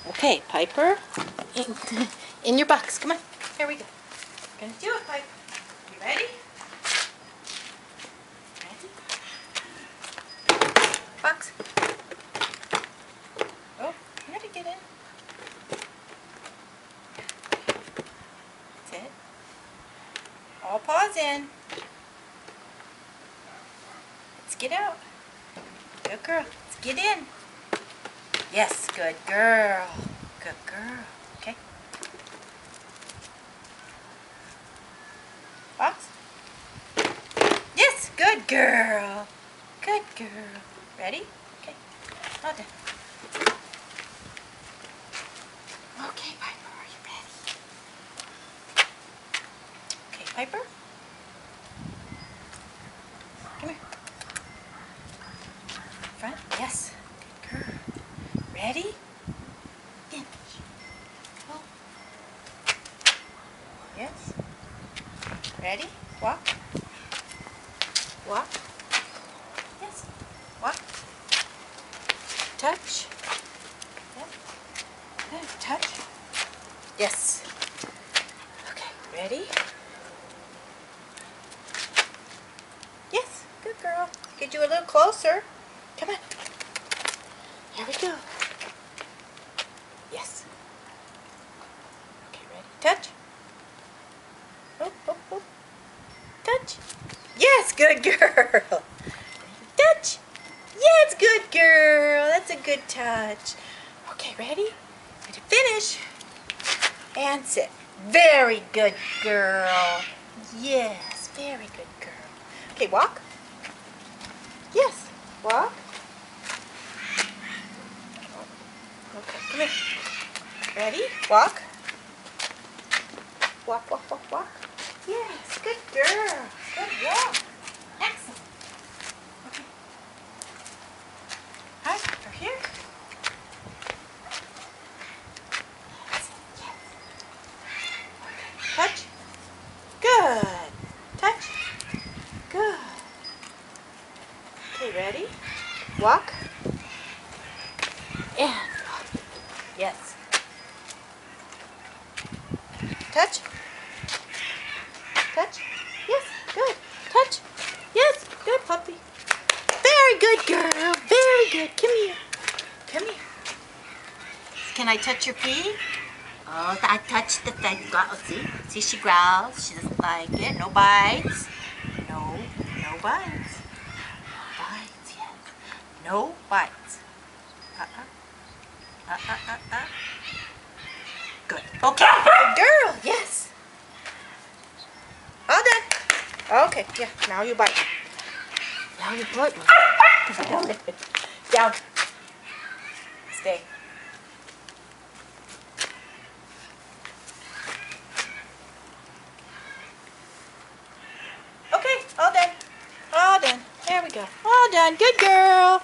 Okay, Piper, in your box. Come on. Here we go. We're gonna do it, Piper. You ready? Ready? Box. Oh, you gotta get in. That's it. All paws in. Let's get out. Good girl. Let's get in. Yes, good girl. Good girl. Okay. Box. Yes, good girl. Good girl. Ready? Okay. All done. Okay, Piper, are you ready? Okay, Piper. Come here. Front. Yes. Good girl. Ready? In. Oh. Yes. Ready? Walk. Walk. Yes. Walk. Touch. Yep. Good. Touch. Yes. Okay. Ready? Yes. Good girl. Get you a little closer. Come on. Here we go. Yes. Okay, ready? Touch. Oh, oh, oh. Touch. Yes, good girl. Touch. Yes, good girl. That's a good touch. Okay, ready? Ready to finish. And sit. Very good girl. Yes, very good girl. Okay, walk. Yes, walk. Okay, come here. Ready? Walk. Walk, walk, walk, walk. Yes, good girl. Good walk. Excellent. Okay. All right, over here. Yes, yes. Okay. Touch. Good. Touch. Good. Okay, ready? Walk. And walk. Yes. Touch. Touch. Yes, good. Touch. Yes, good puppy. Very good girl. Very good. Come here. Come here. Can I touch your pee? Oh, I touched the thing. Oh, see? See, she growls. She doesn't like it. No bites. No, no bites. No bites, yes. No bites. Good. Okay. Good girl. Yes. All done. Okay. Yeah. Now you bite. Now you bite. Down. Down. Stay. Okay. All done. All done. There we go. All done. Good girl.